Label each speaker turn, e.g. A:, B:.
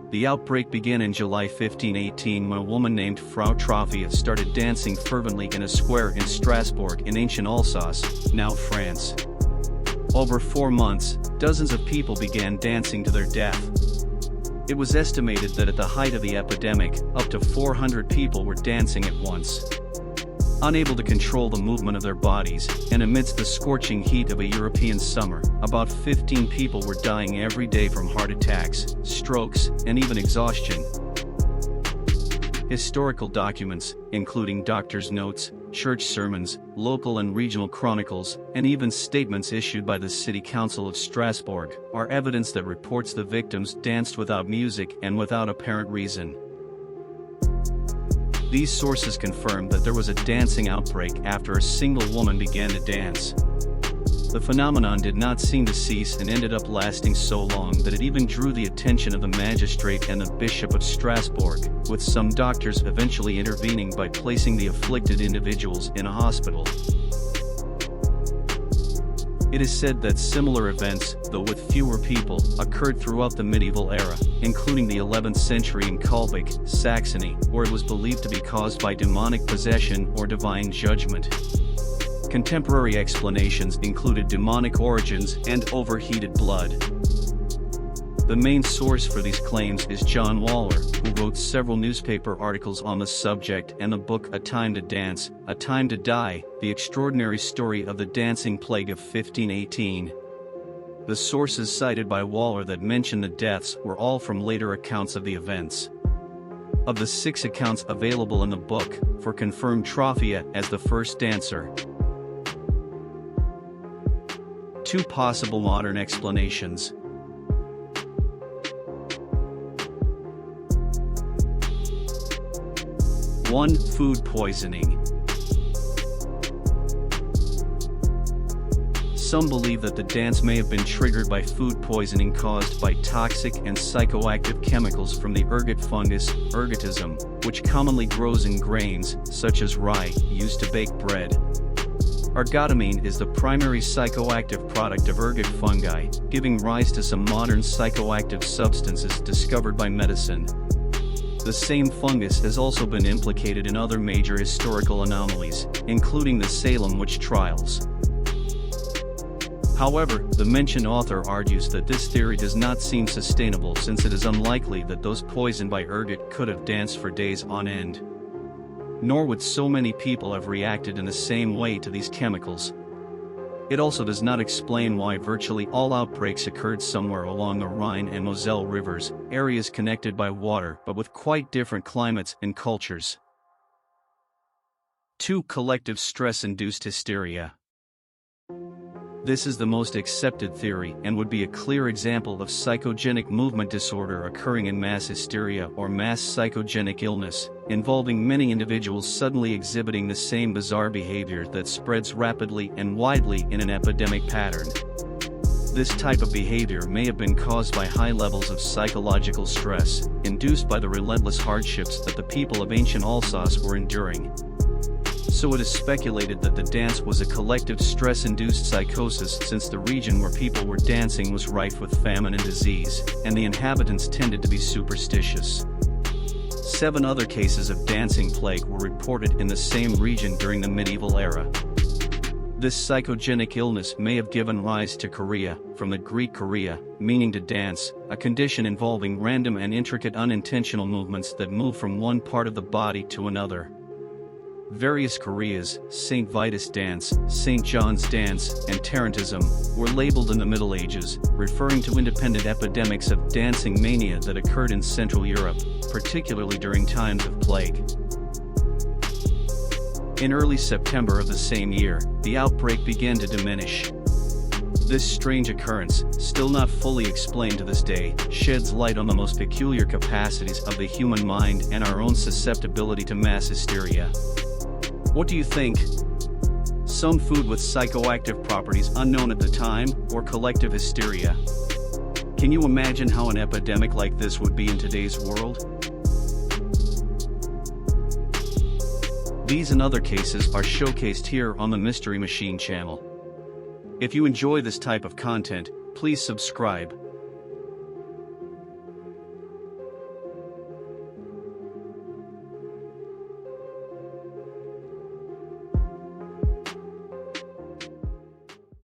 A: The outbreak began in July 1518 when a woman named Frau Trophia started dancing fervently in a square in Strasbourg in ancient Alsace, now France. Over 4 months, dozens of people began dancing to their death. It was estimated that at the height of the epidemic, up to 400 people were dancing at once. Unable to control the movement of their bodies, and amidst the scorching heat of a European summer, about 15 people were dying every day from heart attacks, strokes, and even exhaustion. Historical documents, including doctors' notes, church sermons, local and regional chronicles, and even statements issued by the City Council of Strasbourg, are evidence that reports the victims danced without music and without apparent reason. These sources confirm that there was a dancing outbreak after a single woman began to dance. The phenomenon did not seem to cease and ended up lasting so long that it even drew the attention of the magistrate and the Bishop of Strasbourg, with some doctors eventually intervening by placing the afflicted individuals in a hospital. It is said that similar events, though with fewer people, occurred throughout the medieval era, including the 11th century in Kalbach, Saxony, where it was believed to be caused by demonic possession or divine judgment. Contemporary explanations included demonic origins and overheated blood. The main source for these claims is John Waller, who wrote several newspaper articles on the subject and the book A Time to Dance, A Time to Die, The Extraordinary Story of the Dancing Plague of 1518. The sources cited by Waller that mention the deaths were all from later accounts of the events. Of the 6 accounts available in the book, 4 confirmed Trophia as the first dancer. 2 possible modern explanations. 1. Food poisoning. Some believe that the dance may have been triggered by food poisoning caused by toxic and psychoactive chemicals from the ergot fungus, ergotism, which commonly grows in grains, such as rye, used to bake bread. Ergotamine is the primary psychoactive product of ergot fungi, giving rise to some modern psychoactive substances discovered by medicine. The same fungus has also been implicated in other major historical anomalies, including the Salem witch trials. However, the mentioned author argues that this theory does not seem sustainable since it is unlikely that those poisoned by ergot could have danced for days on end. Nor would so many people have reacted in the same way to these chemicals. It also does not explain why virtually all outbreaks occurred somewhere along the Rhine and Moselle rivers, areas connected by water but with quite different climates and cultures. 2. Collective stress-induced hysteria. This is the most accepted theory and would be a clear example of psychogenic movement disorder occurring in mass hysteria or mass psychogenic illness, involving many individuals suddenly exhibiting the same bizarre behavior that spreads rapidly and widely in an epidemic pattern. This type of behavior may have been caused by high levels of psychological stress, induced by the relentless hardships that the people of ancient Alsace were enduring. So it is speculated that the dance was a collective stress-induced psychosis since the region where people were dancing was rife with famine and disease, and the inhabitants tended to be superstitious. 7 other cases of dancing plague were reported in the same region during the medieval era. This psychogenic illness may have given rise to chorea, from the Greek chorea, meaning to dance, a condition involving random and intricate unintentional movements that move from one part of the body to another. Various choreas, St. Vitus dance, St. John's dance, and Tarantism, were labeled in the Middle Ages, referring to independent epidemics of dancing mania that occurred in Central Europe, particularly during times of plague. In early September of the same year, the outbreak began to diminish. This strange occurrence, still not fully explained to this day, sheds light on the most peculiar capacities of the human mind and our own susceptibility to mass hysteria. What do you think? Some food with psychoactive properties unknown at the time, or collective hysteria? Can you imagine how an epidemic like this would be in today's world? These and other cases are showcased here on the Mystery Machine channel. If you enjoy this type of content, please subscribe.